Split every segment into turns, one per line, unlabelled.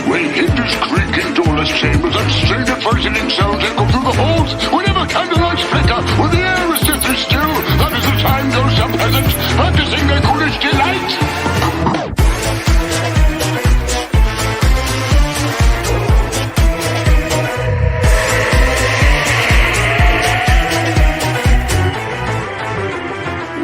When hinges creak in doorless chambers and strange frightening sounds echo through the halls, whenever candlelights flicker, when the air is deathly still, that is the time ghosts are present, practicing their ghoulish delight.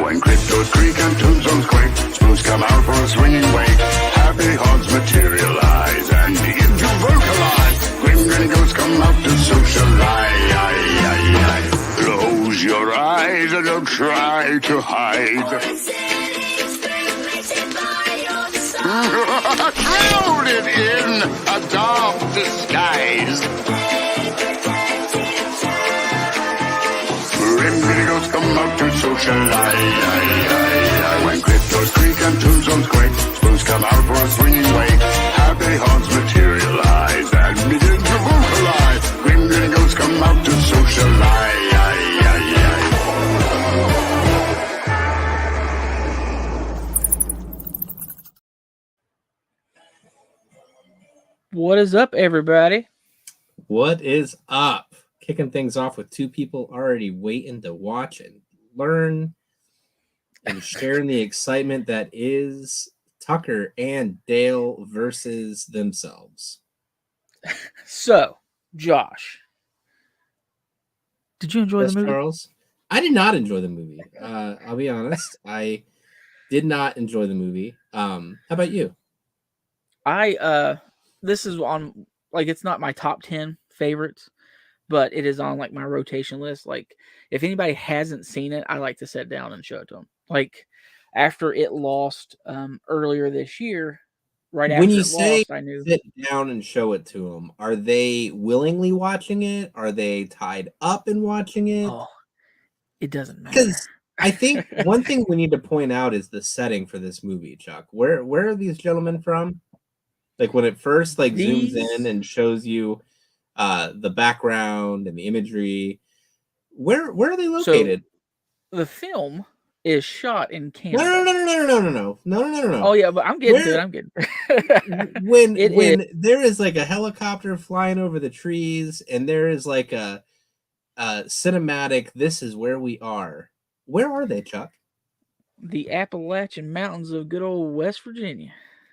When cryptos creak and tombstones quake, spoons come out for a swinging wake. Happy hearts materialize and begin to vocalize. Grim grinning ghosts come out to socialize. Close your eyes and don't try to hide. Shrouded in a dark disguise. Grim grinning ghosts come out to socialize. When cryptos creak and tombstones quake, spoons come out for a swinging wake. Happy hearts materialize and begin to vocalize. Grim grinning ghosts come out to socialize.
What is up, everybody?
What is up? Kicking things off with two people already waiting to watch and learn and sharing the excitement that is Tucker and Dale versus themselves.
So, Josh, did you enjoy
Yes,
the movie?
Charles? I did not enjoy the movie. I'll be honest. I did not enjoy the movie. How about you?
This is on, like, it's not my top 10 favorites, but it is on, like, my rotation list. Like, if anybody hasn't seen it, I like to sit down and show it to them. Like, after it lost earlier this year, right after
When you
it
say
lost, I knew.
sit down and show it to them, are they willingly watching it? Are they tied up in watching it?
Oh, it doesn't matter.
Because I think one thing we need to point out is the setting for this movie, Chuck. Where are these gentlemen from? Like when it first zooms in and shows you the background and the imagery. Where are they located?
So, the film is shot in Canada.
No.
Oh yeah, but I'm getting to it. I'm getting.
when there is like a helicopter flying over the trees and there is like a cinematic. This is where we are. Where are they, Chuck?
The Appalachian Mountains of good old West Virginia.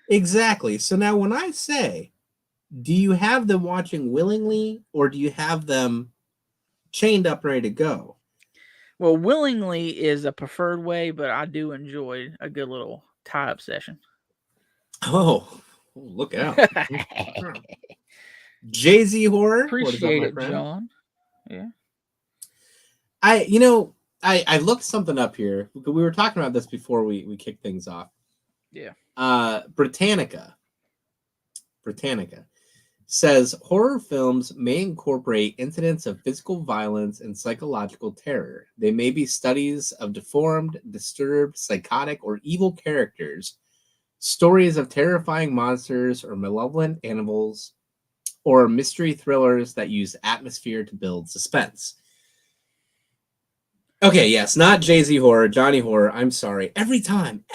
Exactly. So now when I say, do you have them watching willingly or do you have them chained up ready to go?
Well, willingly is a preferred way, but I do enjoy a good little tie-up session.
Oh, look out. Jay-Z horror.
Appreciate it, John. Yeah.
I looked something up here. We were talking about this before we kicked things off.
Yeah.
Britannica says horror films may incorporate incidents of physical violence and psychological terror. They may be studies of deformed, disturbed, psychotic, or evil characters, stories of terrifying monsters or malevolent animals, or mystery thrillers that use atmosphere to build suspense. Okay, yes, not Jay-Z horror, Johnny horror. I'm sorry. Every time,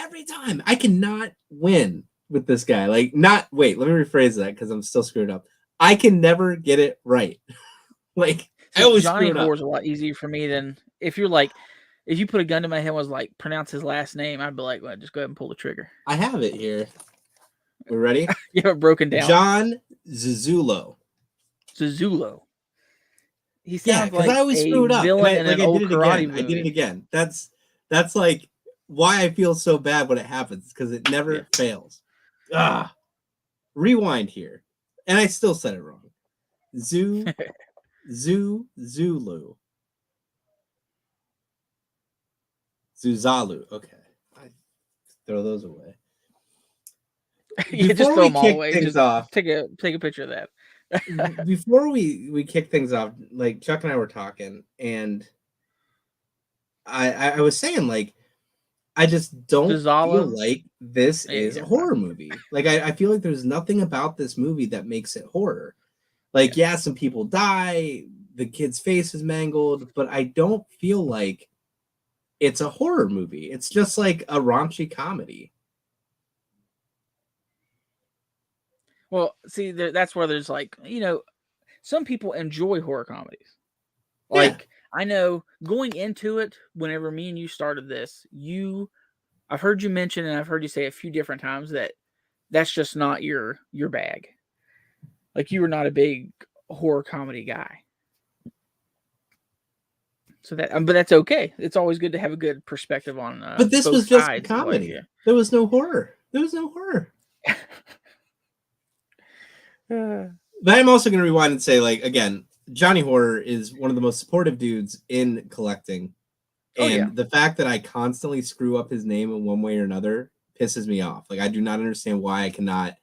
I cannot win with this guy. Wait, let me rephrase that because I'm still screwed up. I can never get it right. I always
Johnny
screw it up.
horror is a lot easier for me than if you put a gun to my head and was like, pronounce his last name, I'd be like, well, just go ahead and pull the trigger.
I have it here. We ready?
You have it broken down.
John Zazullo.
He sounds like
I always screw it up.
villain in an old karate movie.
I did it again. That's like why I feel so bad when it happens because it never fails. Rewind here, and I still said it wrong. Zulu. Zuzalu. Okay, I throw those away.
You just throw them all away.
Things
just
off.
Take a picture of that.
Before we kick things off, like Chuck and I were talking, and I was saying, like, I just don't feel like this is a horror movie. Like, I feel like there's nothing about this movie that makes it horror. Like, yeah, some people die, the kid's face is mangled, but I don't feel like it's a horror movie. It's just like a raunchy comedy.
Well, see, that's where there's like, some people enjoy horror comedies.
Yeah.
Like, I know going into it, whenever me and you started this, I've heard you mention and I've heard you say a few different times that that's just not your bag. Like, you were not a big horror comedy guy. So but that's okay. It's always good to have a good perspective on
But this
both
was just a
sides.
comedy.
Like,
There was no horror. There was no horror.
yeah.
But I'm also going to rewind and say, like, again, Johnny Horror is one of the most supportive dudes in collecting.
Oh,
And
yeah.
the fact that I constantly screw up his name in one way or another pisses me off. Like, I do not understand why I cannot.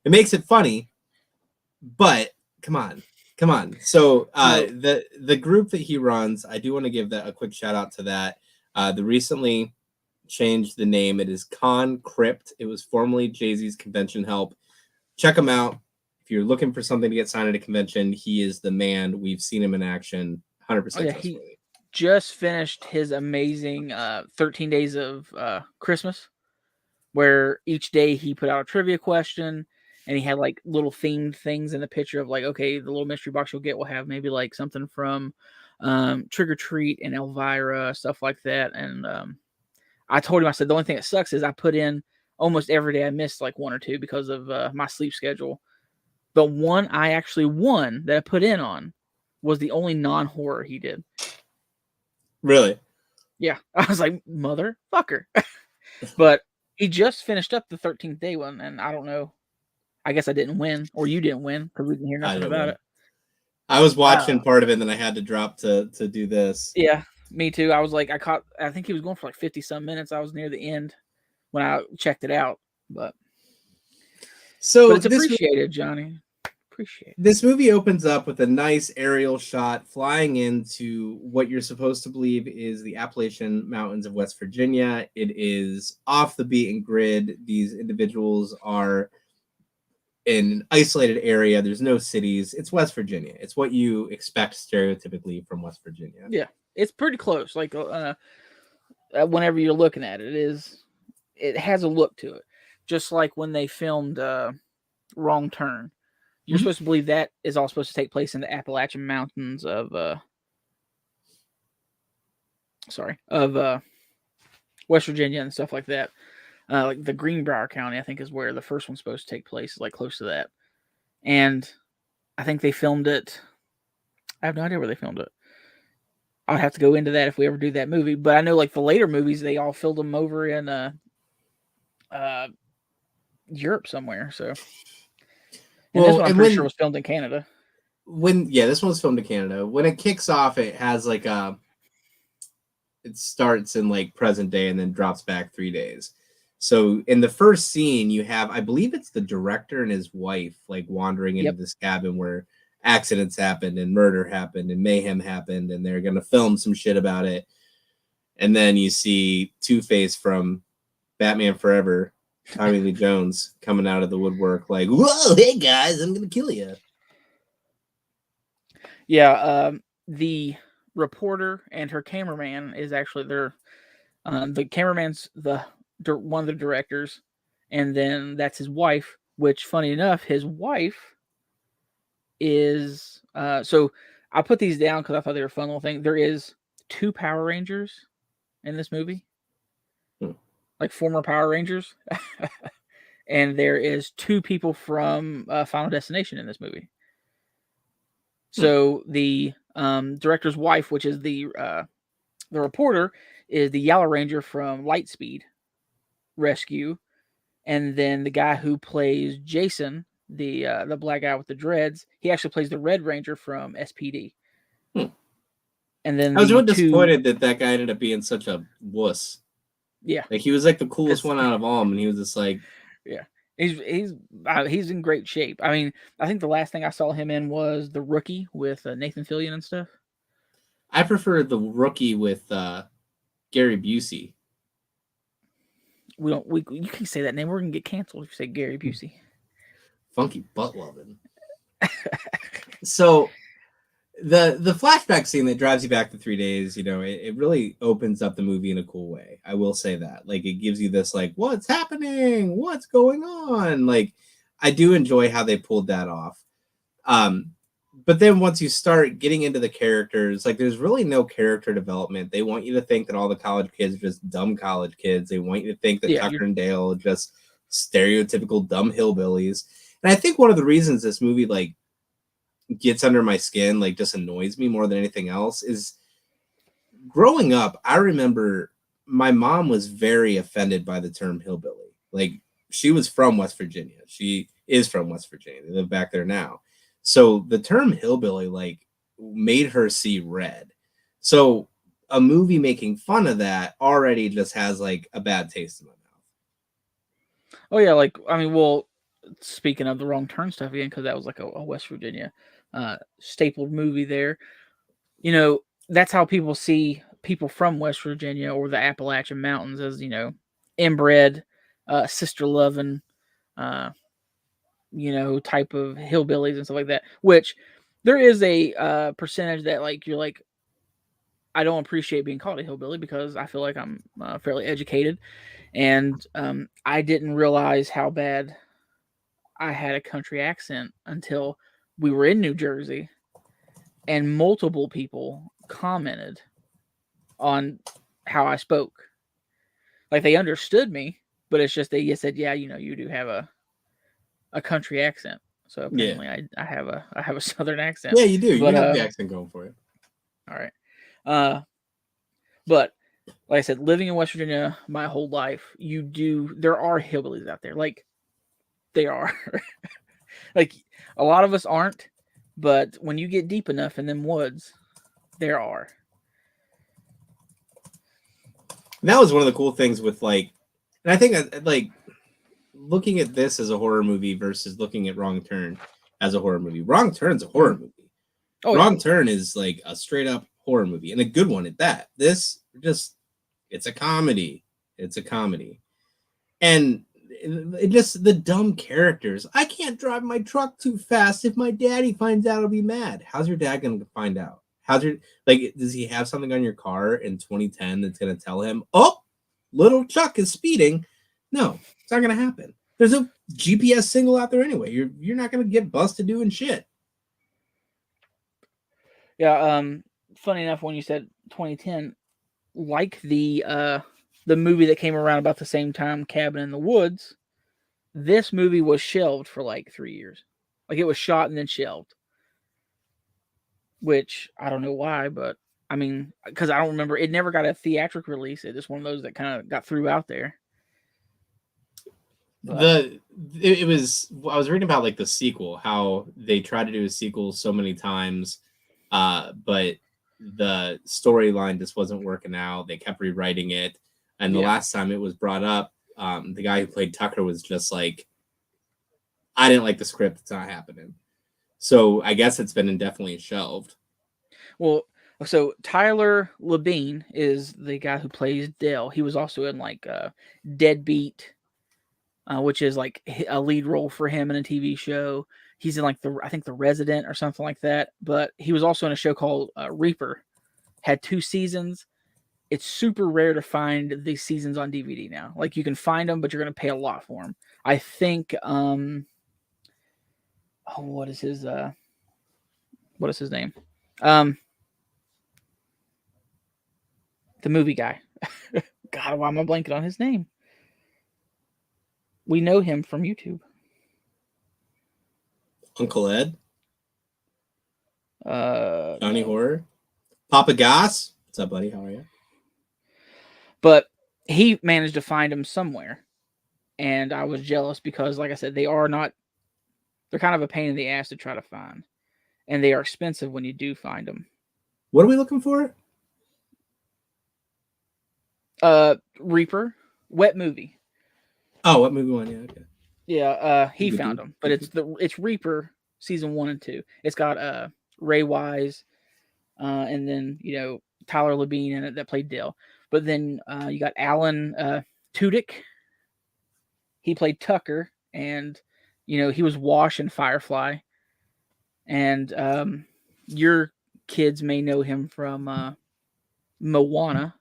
It makes it funny, but come on. So the group that he runs, I do want to give that a quick shout out to that. The recently changed the name. It is Con Crypt. It was formerly Jay-Z's Convention Help. Check him out. If you're looking for something to get signed at a convention, he is the man. We've seen him in action. 100%
Yeah,
trustworthy.
he just finished his amazing 13 Days of Christmas, where each day he put out a trivia question, and he had like little themed things in the picture of like, okay, the little mystery box you'll get will have maybe like something from Trick or Treat and Elvira, stuff like that. And I told him, I said, the only thing that sucks is I put in almost every day. I missed like one or two because of my sleep schedule. But one I actually won that I put in on was the only non-horror he did.
Really?
Yeah. I was like, motherfucker. But he just finished up the 13th day one, and I don't know. I guess I didn't win, or you didn't win, because we didn't hear nothing about it.
I was watching part of it, and then I had to drop to do this.
Yeah, me too. I was like, I think he was going for like 50-some minutes. I was near the end when I checked it out. But it's appreciated, Johnny. Appreciate it.
This movie opens up with a nice aerial shot flying into what you're supposed to believe is the Appalachian Mountains of West Virginia. It is off the beaten grid. These individuals are in an isolated area. There's no cities. It's West Virginia. It's what you expect stereotypically from West Virginia.
Yeah, it's pretty close. Like whenever you're looking at it, it has a look to it. Just like when they filmed Wrong Turn. You're supposed to believe that is all supposed to take place in the Appalachian Mountains of West Virginia and stuff like that. Like the Greenbrier County, I think, is where the first one's supposed to take place, like close to that. And I think they filmed it. I have no idea where they filmed it. I'll have to go into that if we ever do that movie. But I know, like the later movies, they all filmed them over in Europe somewhere. So. And this one, I'm pretty sure, was filmed in Canada.
This one was filmed in Canada. When it kicks off, it has like it starts in like present day and then drops back 3 days. So in the first scene, you have, I believe it's the director and his wife, like wandering into this cabin where accidents happened and murder happened and mayhem happened, and they're gonna film some shit about it. And then you see Two-Face from Batman Forever, Tommy Lee Jones, coming out of the woodwork like, whoa, hey guys, I'm gonna kill you.
Yeah, the reporter and her cameraman is actually the cameraman's one of the directors, and then that's his wife, which, funny enough, his wife is so I put these down because I thought they were a fun little thing. There is 2 Power Rangers in this movie. Like former Power Rangers. And there is 2 people from Final Destination in this movie. So the director's wife, which is the reporter, is the Yellow Ranger from Lightspeed Rescue. And then the guy who plays Jason, the black guy with the dreads, he actually plays the Red Ranger from SPD. And then
I was really disappointed that guy ended up being such a wuss.
Yeah,
like he was like the coolest one out of all, and he was just like,
yeah, he's in great shape. I mean, I think the last thing I saw him in was The Rookie with Nathan Fillion and stuff.
I prefer The Rookie with Gary Busey.
You can't say that name. We're gonna get canceled if you say Gary Busey.
Funky butt loving. So the flashback scene that drives you back to 3 days, it really opens up the movie in a cool way. I will say that. Like, it gives you this, like, what's happening? What's going on? Like, I do enjoy how they pulled that off. But then once you start getting into the characters, like there's really no character development. They want you to think that all the college kids are just dumb college kids. They want you to think that
Yeah,
Tucker and Dale are just stereotypical dumb hillbillies. And I think one of the reasons this movie like gets under my skin, like just annoys me more than anything else, is growing up, I remember my mom was very offended by the term hillbilly. Like she was from West Virginia. She is from West Virginia. They live back there now. So the term hillbilly like made her see red. So a movie making fun of that already just has like a bad taste in my mouth.
Oh yeah, like I mean, well, speaking of the Wrong Turn stuff again, because that was like a West Virginia stapled movie there. You know, that's how people see people from West Virginia or the Appalachian Mountains as, you know, inbred, sister loving, you know, type of hillbillies and stuff like that. Which there is a percentage that like you're like, I don't appreciate being called a hillbilly because I feel like I'm fairly educated, and I didn't realize how bad I had a country accent until we were in New Jersey, and multiple people commented on how I spoke. Like they understood me, but it's just they said, "Yeah, you know, you do have a country accent." So apparently, I have a southern accent.
Yeah, you do.
But
You have the accent going for you.
all right. But like I said, living in West Virginia my whole life, there are hillbillies out there. Like they are. Like a lot of us aren't, but when you get deep enough in them woods, there are.
And that was one of the cool things with like, and I think like looking at this as a horror movie versus looking at Wrong Turn as a horror movie. Wrong Turn's a horror movie.
Oh,
Wrong Turn is like a straight up horror movie and a good one at that. This just, it's a comedy. It's a comedy. And it just, the dumb characters. I can't drive my truck too fast. If my daddy finds out, he'll be mad. How's your dad going to find out? Like, does he have something on your car in 2010 that's going to tell him, oh, little Chuck is speeding? No, it's not going to happen. There's a GPS signal out there anyway. You're not going to get busted doing shit.
Yeah. Funny enough, when you said 2010, like the movie that came around about the same time, Cabin in the Woods, this movie was shelved for like 3 years. Like it was shot and then shelved. Which I don't know why, but I mean, because I don't remember, it never got a theatrical release. It's just one of those that kind of got threw out there.
But it was, I was reading about like the sequel, how they tried to do a sequel so many times, but the storyline just wasn't working out. They kept rewriting it, and the last time it was brought up, the guy who played Tucker was just like, I didn't like the script, it's not happening. So I guess it's been indefinitely shelved.
Well, so Tyler Labine is the guy who plays Dale. He was also in like Deadbeat, which is like a lead role for him in a TV show. He's in like I think The Resident or something like that. But he was also in a show called Reaper. Had 2 seasons. It's super rare to find these seasons on DVD now. Like you can find them, but you're going to pay a lot for them. I think what is his name? The movie guy. God, why am I blanking on his name? We know him from YouTube.
Uncle Ed? Johnny
No.
Horror? Papa Goss? What's up, buddy? How are you?
But he managed to find him somewhere. And I was jealous because, like I said, they're kind of a pain in the ass to try to find. And they are expensive when you do find them.
What are we looking for?
Reaper. Wet Movie.
Oh, what movie one? Yeah, okay.
Yeah, he found them. But it's Reaper season 1 and 2. It's got Ray Wise, and then, you know, Tyler Labine in it that played Dale. But then you got Alan Tudyk. He played Tucker, and you know he was Wash in Firefly. And your kids may know him from Moana,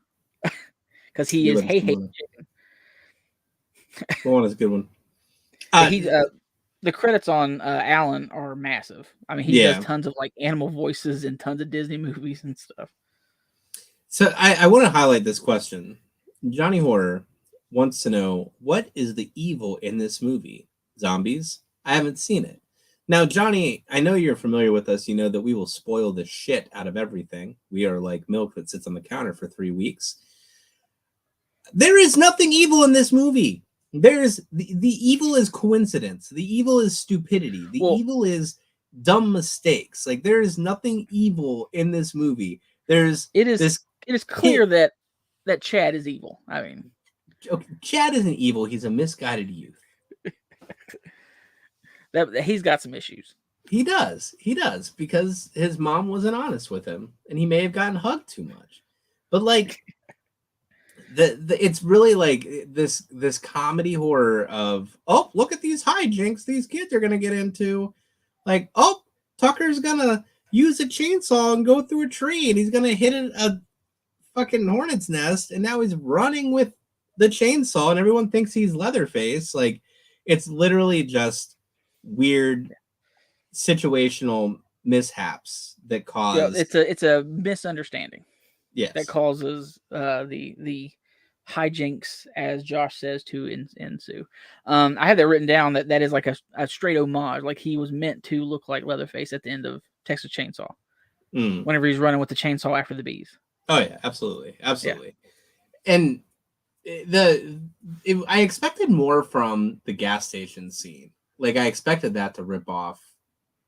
because he is Hey Hey Chicken.
Moana's a good one.
He's The credits on Alan are massive. I mean, he does tons of like animal voices in tons of Disney movies and stuff.
So I want to highlight this question. Johnny Horror wants to know, what is the evil in this movie? Zombies? I haven't seen it. Now, Johnny, I know you're familiar with us. You know that we will spoil the shit out of everything. We are like milk that sits on the counter for 3 weeks. There is nothing evil in this movie. There's the evil is coincidence. The evil is stupidity. The evil is dumb mistakes. Like, there is nothing evil in this movie. It is
clear that Chad is evil. I mean,
okay, Chad isn't evil. He's a misguided youth.
That he's got some issues.
He does, because his mom wasn't honest with him, and he may have gotten hugged too much. But like, it's really like this comedy horror of, oh, look at these hijinks these kids are gonna get into. Like, oh, Tucker's gonna use a chainsaw and go through a tree, and he's gonna hit a fucking hornet's nest, and now he's running with the chainsaw, and everyone thinks he's Leatherface. Like, it's literally just weird situational mishaps that cause
it's a misunderstanding.
Yes,
that causes the hijinks, as Josh says, to ensue. I have that written down that is like a straight homage. Like, he was meant to look like Leatherface at the end of Texas Chainsaw, whenever he's running with the chainsaw after the bees.
Oh yeah, absolutely. Yeah. And I expected more from the gas station scene. Like, I expected that to rip off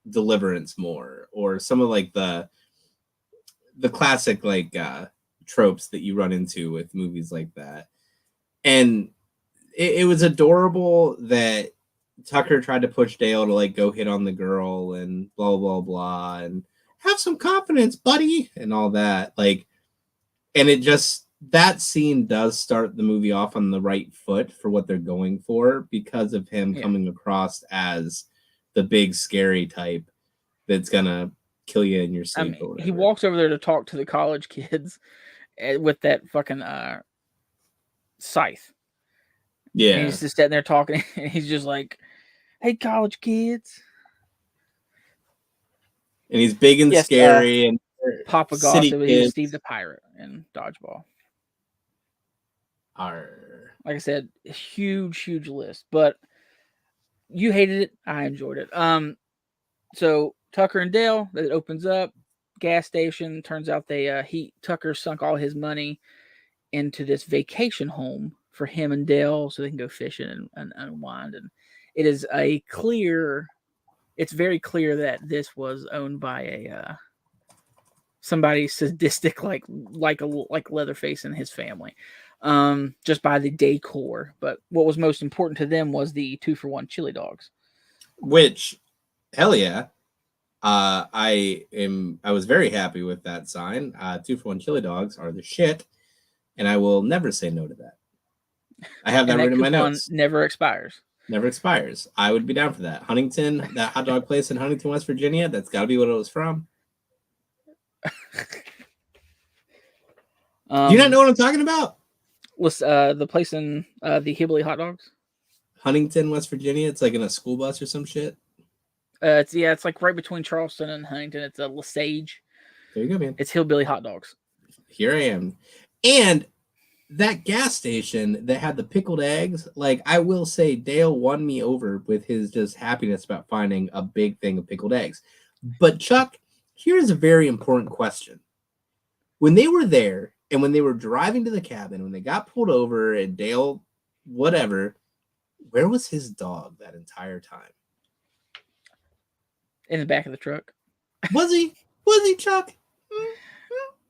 Deliverance more, or some of like the classic like tropes that you run into with movies like that. And it was adorable that Tucker tried to push Dale to like go hit on the girl and blah blah blah, and have some confidence, buddy, and all that. Like, and it just, that scene does start the movie off on the right foot for what they're going for, because of him coming across as the big scary type that's gonna kill you in your sleep.
I mean, he walks over there to talk to the college kids with that fucking scythe.
Yeah,
and he's just sitting there talking, and he's just like, "Hey, college kids,"
and he's big and scary, and
Papa Goss. He was Steve the Pirate in Dodgeball. Like I said, huge list, but you hated it. I enjoyed it. So Tucker and Dale, it opens up, gas station. Turns out Tucker sunk all his money into this vacation home for him and Dale, so they can go fishing and unwind. And it's very clear that this was owned by a somebody sadistic like Leatherface and his family. Just by the decor. But what was most important to them was the 2-for-1 chili dogs.
Which, hell yeah. I was very happy with that sign. 2-for-1 chili dogs are the shit, and I will never say no to that. I have that written in my notes.
Never expires.
Never expires. I would be down for that. Huntington, that hot dog place in Huntington, West Virginia, that's got to be what it was from. Do you not know what I'm talking about?
Was the place in the Hillbilly Hot Dogs?
Huntington, West Virginia. It's like in a school bus or some shit.
It's like right between Charleston and Huntington. It's a Lesage.
There you go, man.
It's Hillbilly Hot Dogs.
Here I am. And that gas station that had the pickled eggs, like, I will say Dale won me over with his just happiness about finding a big thing of pickled eggs. But Chuck, here's a very important question. When they were there, and when they were driving to the cabin, when they got pulled over and Dale, whatever, where was his dog that entire time?
In the back of the truck.
Was he? Was he, Chuck?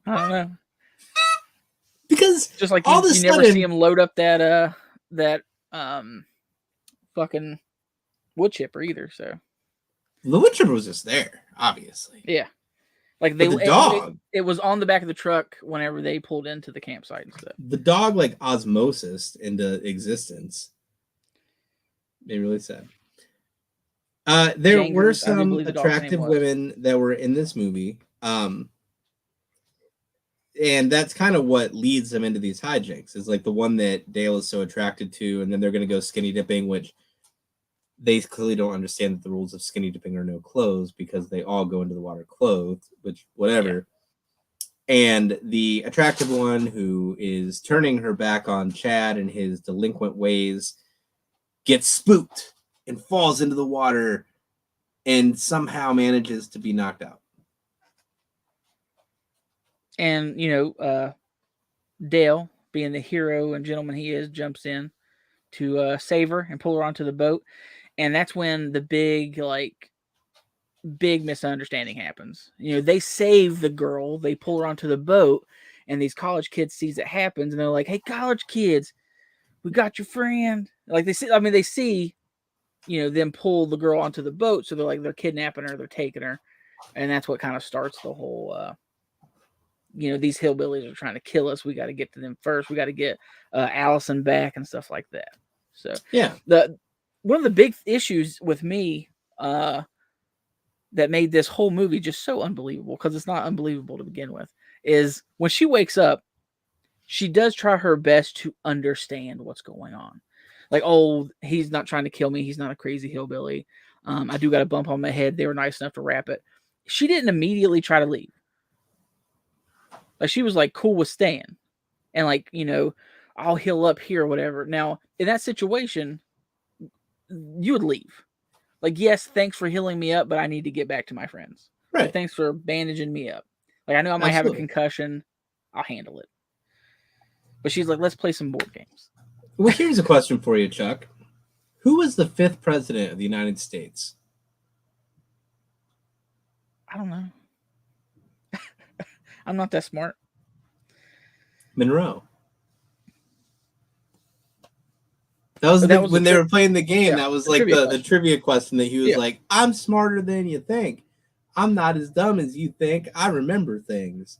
I don't know.
Because
just like you never see him load up that fucking wood chipper either. So
the wood chipper was just there, obviously.
Yeah. Like the dog, it was on the back of the truck whenever they pulled into the campsite and stuff.
The dog, like, osmosis into existence. Made me really sad. There were some attractive women that were in this movie. And that's kind of what leads them into these hijinks. Is like the one that Dale is so attracted to, and then they're going to go skinny dipping, which they clearly don't understand that the rules of skinny dipping are no clothes because they all go into the water clothed, which whatever. Yeah. And the attractive one who is turning her back on Chad and his delinquent ways gets spooked and falls into the water and somehow manages to be knocked out.
And, Dale, being the hero and gentleman he is, jumps in to save her and pull her onto the boat. And that's when the big misunderstanding happens. They save the girl, they pull her onto the boat, and these college kids sees it happens, and they're like, "Hey, college kids, we got your friend." Like they see, them pull the girl onto the boat, so they're kidnapping her, they're taking her, and that's what kind of starts the whole. These hillbillies are trying to kill us. We got to get to them first. We got to get Allison back and stuff like that. So
yeah,
one of the big issues with me that made this whole movie just so unbelievable, because it's not unbelievable to begin with, is when she wakes up, she does try her best to understand what's going on. Like, oh, he's not trying to kill me. He's not a crazy hillbilly. I do got a bump on my head. They were nice enough to wrap it. She didn't immediately try to leave. Like, she was like cool with staying, and like, I'll heal up here or whatever. Now, in that situation, you would leave. Like, yes, thanks for healing me up, but I need to get back to my friends.
Right.
Like, thanks for bandaging me up. Like, I know I might have a concussion. I'll handle it. But she's like, let's play some board games.
Well, here's a question for you, Chuck. Who was the 5th president of the United States?
I don't know. I'm not that smart.
Monroe. That was when they were playing the game. Yeah, that was like the trivia question that he was like, "I'm smarter than you think. I'm not as dumb as you think. I remember things."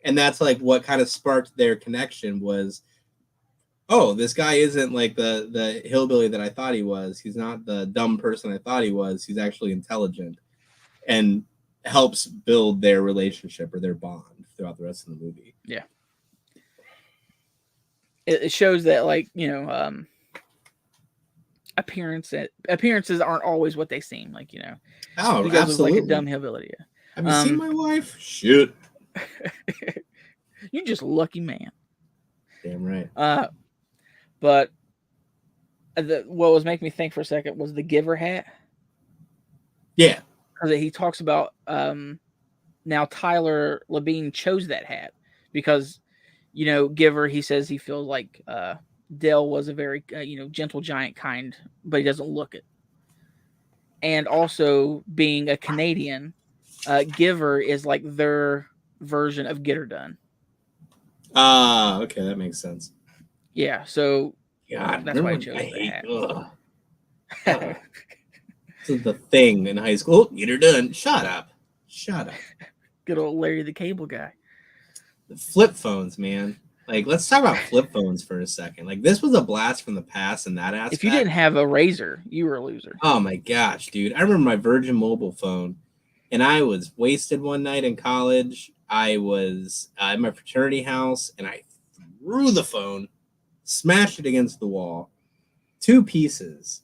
And that's like what kind of sparked their connection was, oh, this guy isn't like the hillbilly that I thought he was. He's not the dumb person I thought he was. He's actually intelligent, and helps build their relationship or their bond throughout the rest of the movie.
Yeah. It shows that, like, appearances aren't always what they seem. Like,
Oh,
he absolutely. Like a dumb hillbilly. Yeah.
Have you seen my wife? Shit.
You're just a lucky man.
Damn right.
But what was making me think for a second was the Giver hat.
Yeah.
Because he talks about now Tyler Labine chose that hat because, Giver, he says he feels like Dale was a very, gentle giant kind, but he doesn't look it. And also being a Canadian, Giver is like their version of Get Her Done.
Ah, okay, that makes sense.
Yeah, so
God,
that's why I chose that hat.
This is the thing in high school. Get her done. Shut up.
Good old Larry the Cable Guy.
The flip phones, man. Like, let's talk about flip phones for a second. Like, this was a blast from the past in that aspect.
If you didn't have a Razor, you were a loser.
Oh my gosh, dude. I remember my Virgin mobile phone, and I was wasted one night in college. I was at my fraternity house, and I threw the phone, smashed it against the wall, 2 pieces.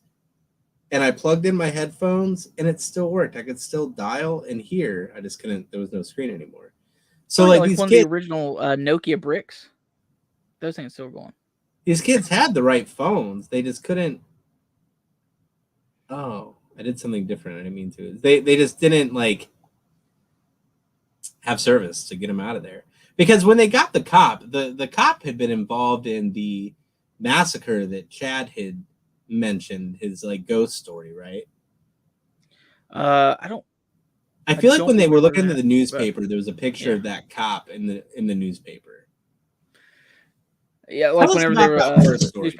And I plugged in my headphones, and it still worked. I could still dial and hear. I just couldn't. There was no screen anymore. So, like these
one
kids,
of the original Nokia bricks, those things still going.
These kids had the right phones. They just couldn't. Oh, I did something different. I didn't mean to. They just didn't have service to get them out of there. Because when they got the cop, the cop had been involved in the massacre that Chad had mentioned, his ghost story, right? I feel like when they were looking at the newspaper, there was a picture of that cop in the newspaper.
Yeah, like whenever they were newspapers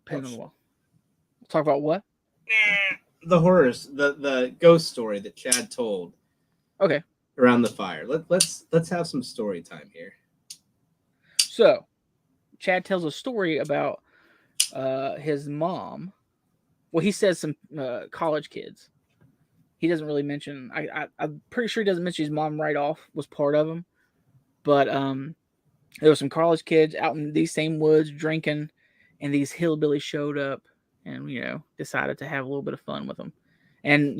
pinned on the wall. Talk about what?
The horrors, the ghost story that Chad told.
Okay.
Around the fire. Let's have some story time here.
So, Chad tells a story about his mom. Well, he says some college kids. He doesn't really mention. I'm pretty sure he doesn't mention his mom right off was part of him. But there were some college kids out in these same woods drinking, and these hillbillies showed up and decided to have a little bit of fun with them. And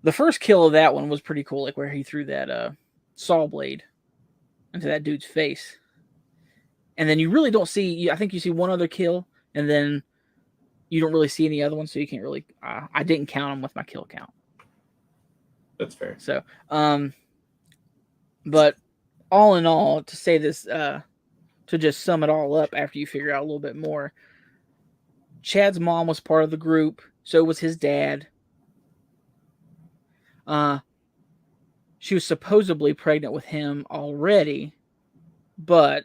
the first kill of that one was pretty cool, like where he threw that saw blade into that dude's face. And then you really don't see. I think you see one other kill, and then you don't really see any other ones, so you can't really. I didn't count them with my kill count.
That's fair.
So, but all in all, to say this, to just sum it all up, after you figure out a little bit more, Chad's mom was part of the group. So was his dad. She was supposedly pregnant with him already, but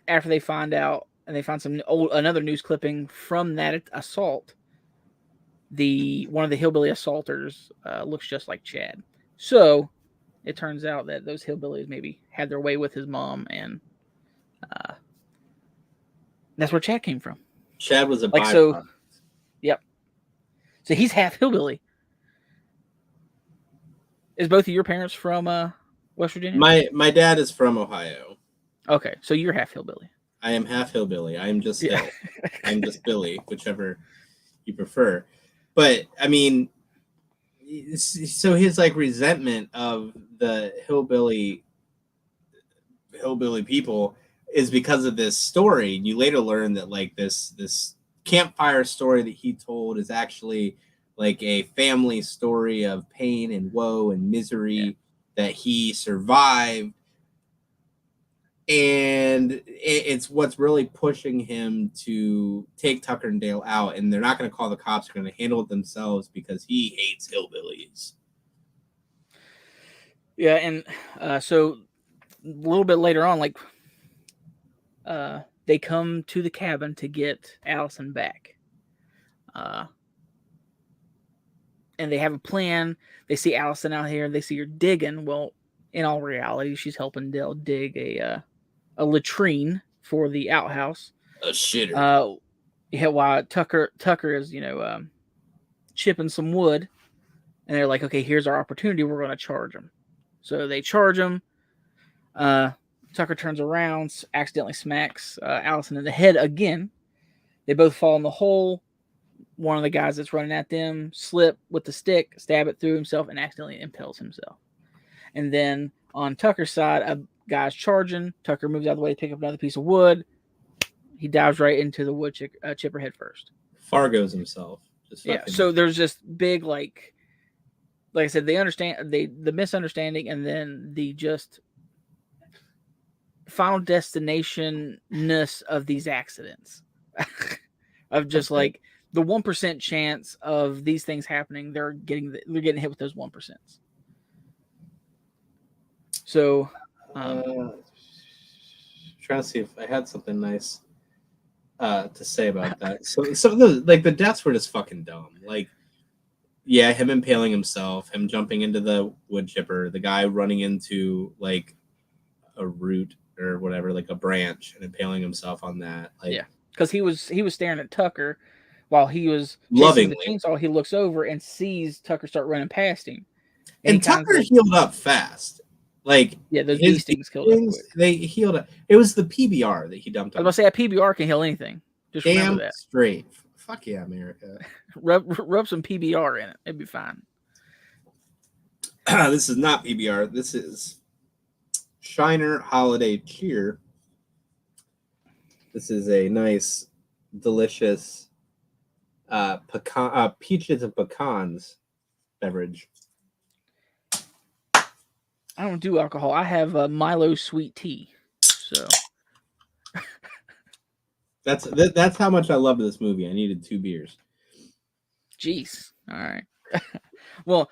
after they find out, and they find another news clipping from that assault, one of the hillbilly assaulters looks just like Chad. So it turns out that those hillbillies maybe had their way with his mom, and that's where Chad came from.
Chad was a byproduct.
So. Yep. So he's half hillbilly. Is both of your parents from West Virginia?
My dad is from Ohio.
Okay, so you're half hillbilly.
I am half hillbilly. I am just I'm just Billy, whichever you prefer. But I mean, so his like resentment of the hillbilly people is because of this story. And you later learn that like this campfire story that he told is actually like a family story of pain and woe and misery that he survived. And it's what's really pushing him to take Tucker and Dale out. And they're not going to call the cops. They're going to handle it themselves because he hates hillbillies.
Yeah, and so a little bit later on, like they come to the cabin to get Allison back. And they have a plan. They see Allison out here. They see her digging. Well, in all reality, she's helping Dale dig a latrine for the outhouse.
A shitter.
While Tucker is, chipping some wood. And they're like, okay, here's our opportunity. We're going to charge him. So they charge him. Tucker turns around, accidentally smacks Allison in the head again. They both fall in the hole. One of the guys that's running at them slip with the stick, stab it through himself, and accidentally impales himself. And then on Tucker's side, a guy's charging. Tucker moves out of the way to pick up another piece of wood. He dives right into the wood chipper head first.
Fargo's himself.
So there's just big, like I said, the misunderstanding, and then the just final destination-ness of these accidents. Of just like the 1% chance of these things happening, they're getting hit with those 1%. So,
trying to see if I had something nice to say about that. So the deaths were just fucking dumb. Like, yeah, him impaling himself, him jumping into the wood chipper, the guy running into like a root or whatever, like a branch, and impaling himself on that. Like,
yeah, because he was staring at Tucker while he was
lovingly
the chainsaw. He looks over and sees Tucker start running past him,
and Tucker healed up fast. Like,
yeah, those bee stings killed him quick.
They healed up. It was the PBR that he dumped.
I was about to say, a PBR can heal anything. Just remember that.
Straight. Fuck yeah, America.
Rub some PBR in it. It'd be fine.
This is not PBR. This is Shiner Holiday Cheer. This is a nice, delicious peaches and pecans beverage.
I don't do alcohol. I have Milo sweet tea. So
that's how much I loved this movie. I needed 2 beers.
Jeez. All right. Well,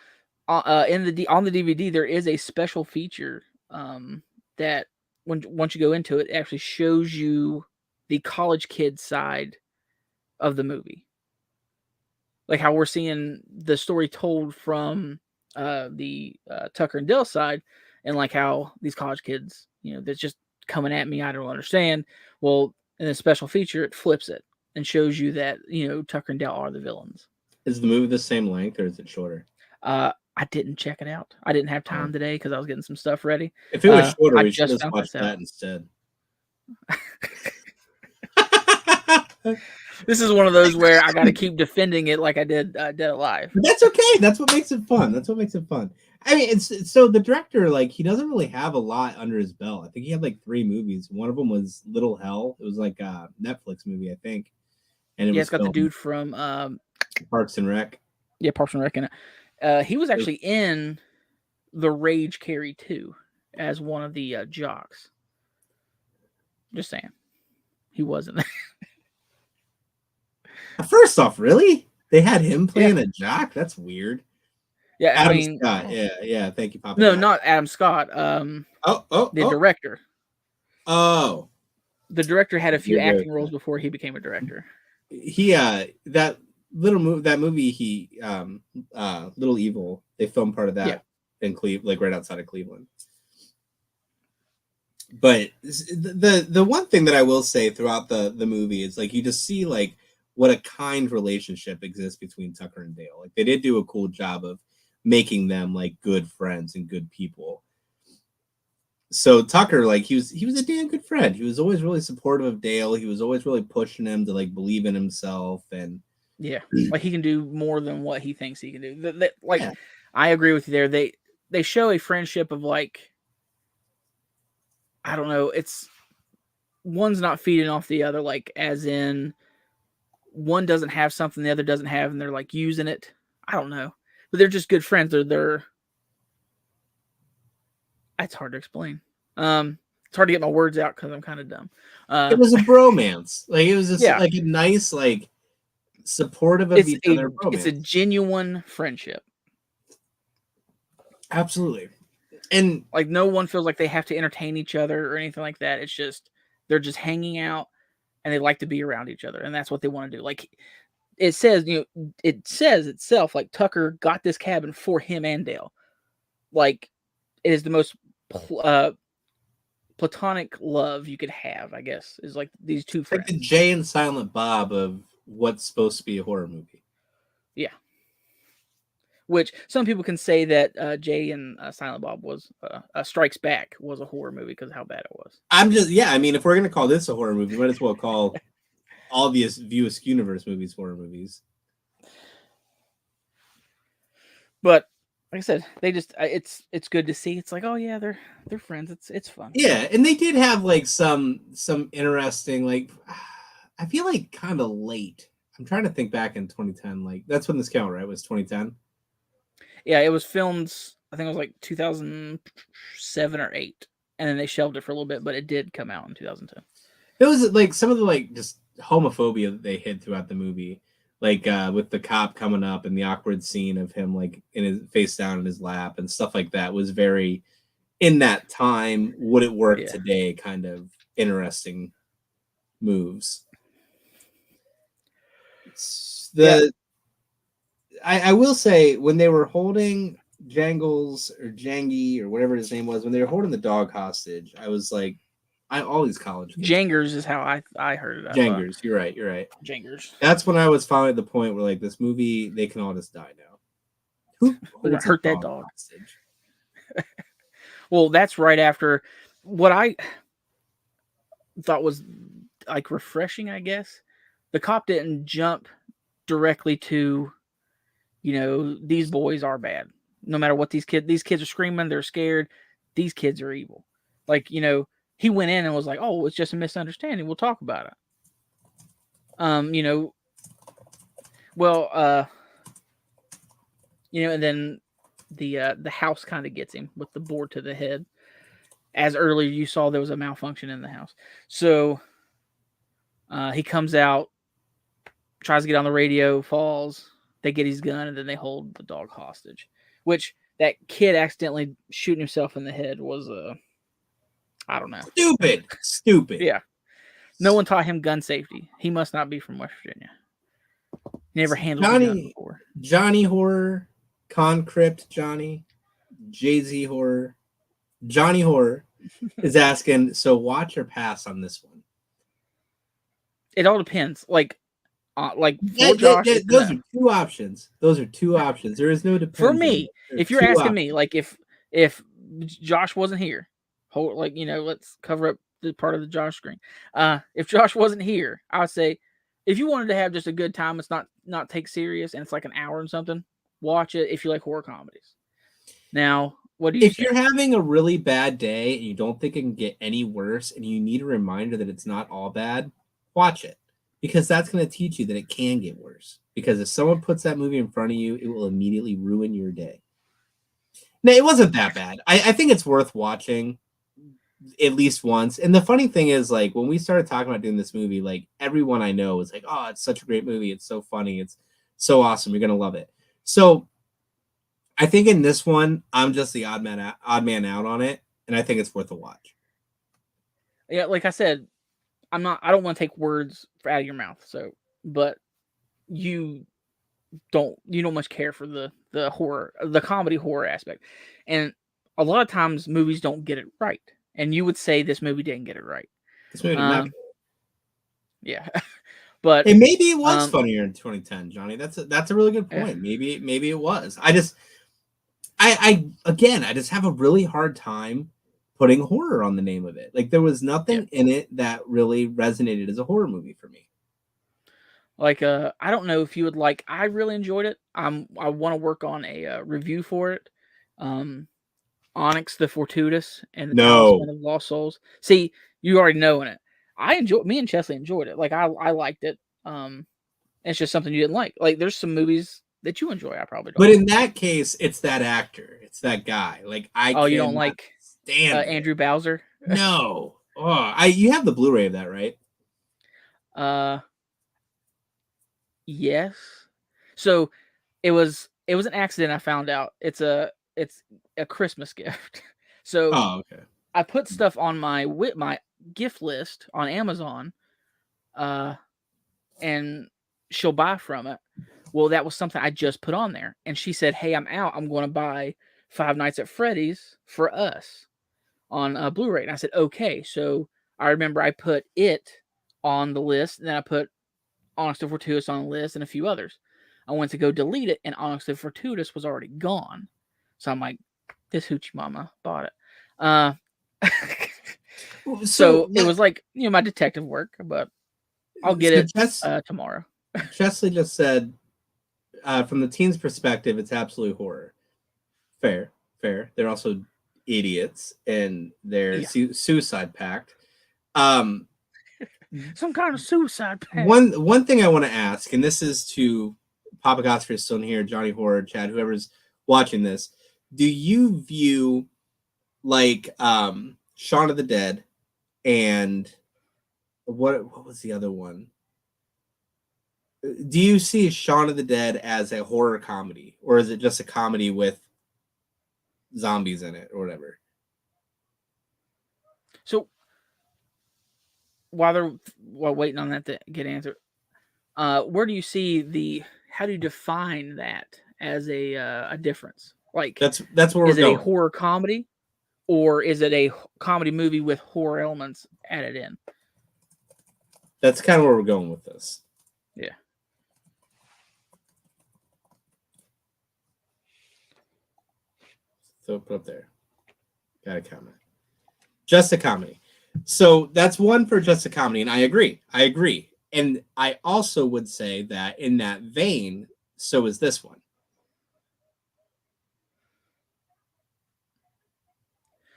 on the DVD there is a special feature that once you go into it, it actually shows you the college kid side of the movie, like how we're seeing the story told from the Tucker and Dale side, and like how these college kids, that's just coming at me, I don't understand. Well, in a special feature, it flips it and shows you that Tucker and Dale are the villains.
Is the movie the same length or is it shorter?
I didn't check it out. I didn't have time today because I was getting some stuff ready.
If it was shorter, we should have watched that instead.
This is one of those where I got to keep defending it like I did Dead Alive.
But that's okay. That's what makes it fun. That's what makes it fun. I mean, it's so the director, like, he doesn't really have a lot under his belt. I think he had like 3 movies. One of them was Little Hell. It was like a Netflix movie, I think. And
Yeah,
was
it's got the
filmed
dude from
Parks and Rec.
Yeah, Parks and Rec in it. He was actually in the Rage Carry 2 as one of the jocks. Just saying. He wasn't.
First off, really? They had him playing a jock? That's weird.
Yeah,
Adam
I mean,
Scott. Yeah. Thank you, Papa.
No, not Adam Scott.
The
director.
Oh,
the director had a few
You're very
acting roles before he became a director.
He that movie he Little Evil, they filmed part of that in Cleveland, like right outside of Cleveland. But the one thing that I will say throughout the movie is, like, you just see like what a kind relationship exists between Tucker and Dale. Like, they did do a cool job of making them like good friends and good people. So Tucker, like, he was a damn good friend. He was always really supportive of Dale. He was always really pushing him to like believe in himself, and
like he can do more than what he thinks he can do. I agree with you there. They show a friendship of, like, I don't know, it's one's not feeding off the other, like, as in one doesn't have something the other doesn't have, and they're like using it. I don't know, but they're just good friends. They're it's hard to explain. It's hard to get my words out because I'm kind of dumb.
It was a bromance. Like, it was just like a nice, like, supportive of each other bromance.
It's a genuine friendship.
Absolutely. And
like, no one feels like they have to entertain each other or anything like that. It's just they're just hanging out and they like to be around each other, and that's what they want to do. Like, it says, it says itself, like, Tucker got this cabin for him and Dale. Like, it is the most platonic love you could have, I guess, is like these two friends.
Like the Jay and Silent Bob of what's supposed to be a horror movie.
Yeah. Which some people can say that Jay and Silent Bob was Strikes Back was a horror movie because of how bad it was.
I mean, if we're gonna call this a horror movie, we might as well call all the View Askew universe movies horror movies.
But like I said, they just it's good to see. It's like, oh yeah, they're friends. It's fun.
Yeah, and they did have like some interesting, like, I feel like kind of late. I'm trying to think back in 2010. Like, that's when this came out, right? It was 2010.
Yeah, it was filmed, I think it was like 2007 or 8, and then they shelved it for a little bit, but it did come out in 2010.
It was like some of the, like, just homophobia that they hid throughout the movie, like with the cop coming up and the awkward scene of him, like, in his face down in his lap and stuff like that, was very, in that time, would it work today, kind of interesting moves. I will say, when they were holding Jangles or Jangy or whatever his name was, when they were holding the dog hostage, I was like, all these college kids.
Jangers is how I heard it.
Jangers, you're right.
Jangers.
That's when I was finally at the point where, like, this movie, they can all just die now.
We're gonna hurt that dog. Well, that's right after what I thought was, like, refreshing, I guess. The cop didn't jump directly to, these boys are bad. No matter what these kids are screaming, they're scared. These kids are evil. Like, he went in and was like, oh, it's just a misunderstanding. We'll talk about it. And then the house kind of gets him with the board to the head. As earlier you saw, there was a malfunction in the house. So he comes out, tries to get on the radio, falls. They get his gun, and then they hold the dog hostage. Which, that kid accidentally shooting himself in the head was I don't know.
Stupid.
Yeah. No one taught him gun safety. He must not be from West Virginia. He never handled a gun before.
Johnny Horror, Concrypt Johnny, Jay-Z Horror, Johnny Horror is asking, so watch or pass on this one?
It all depends.
Those are two options. There is no depends.
For me, if you're asking me, like, if Josh wasn't here, let's cover up the part of the Josh screen. If Josh wasn't here, I would say if you wanted to have just a good time, it's not take serious, and it's like an hour and something. Watch it if you like horror comedies. Now, what do you
If
say?
you're having a really bad day and you don't think it can get any worse and you need a reminder that it's not all bad, watch it. Because that's going to teach you that it can get worse. Because if someone puts that movie in front of you, it will immediately ruin your day. No, it wasn't that bad. I think it's worth watching at least once. And the funny thing is, like, when we started talking about doing this movie, like, everyone I know was like, oh, it's such a great movie. It's so funny. It's so awesome. You're going to love it. So I think in this one, I'm just the odd man out on it. And I think it's worth a watch.
Yeah, like I said, I don't want to take words out of your mouth. So, but you don't much care for the horror, the comedy horror aspect, and a lot of times movies don't get it right. And you would say this movie didn't get it right.
This movie did not.
Yeah, but
hey, maybe it was funnier in 2010, Johnny. That's a really good point. Yeah. Maybe it was. I just have a really hard time putting horror on the name of it. Like there was nothing in it that really resonated as a horror movie for me.
Like I don't know if you would like. I really enjoyed it. I want to work on a review for it. Onyx the Fortuitous and the Talisman of Lost Souls. See, you already know in it. Me and Chesley enjoyed it. Like I liked it. It's just something you didn't like. Like there's some movies that you enjoy. I probably don't.
But in that case, it's that actor. It's that guy. Like
you don't like Andrew Bowser?
No. Oh, you have the Blu-ray of that, right?
Yes. So it was an accident. I found out it's a Christmas gift. So
okay.
I put stuff on my gift list on Amazon, and she'll buy from it. Well, that was something I just put on there, and she said, "Hey, I'm out. I'm going to buy Five Nights at Freddy's for us on Blu-ray." And I said, "Okay." So I remember I put it on the list, and then I put Onyx the Fortuitous on the list and a few others. I went to go delete it, and Onyx the Fortuitous was already gone. So I'm like, this hoochie mama bought it. So it was like, my detective work, but I'll get it tomorrow.
Chesley just said, from the teen's perspective, it's absolute horror. Fair. They're also idiots, and they're suicide pact.
Some kind of suicide pact.
One thing I want to ask, and this is to Papa Gotsford still in here, Johnny Horror, Chad, whoever's watching this. Do you view like Shaun of the Dead and what was the other one? Do you see Shaun of the Dead as a horror comedy, or is it just a comedy with zombies in it or whatever?
So while waiting on that to get answered, where do you see how do you define that as a difference? Like
that's where we're going.
Is it a horror comedy, or is it a comedy movie with horror elements added in?
That's kind of where we're going with this.
Yeah.
So put up there. Got a comment. Just a comedy. So that's one for just a comedy, and I agree. And I also would say that in that vein, so is this one.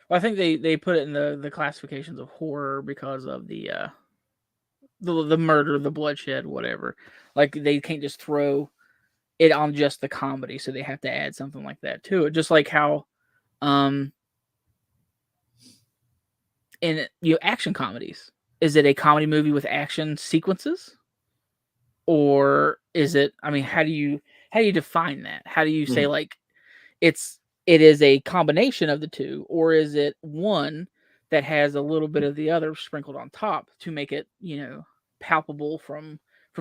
Well, I think they put it in the classifications of horror because of the murder, the bloodshed, whatever. Like they can't just throw it on just the comedy, so they have to add something like that to it. Just like how in action comedies, is it a comedy movie with action sequences, or is it? I mean, how do you define that? How do you say like it is a combination of the two, or is it one that has a little bit of the other sprinkled on top to make it palpable for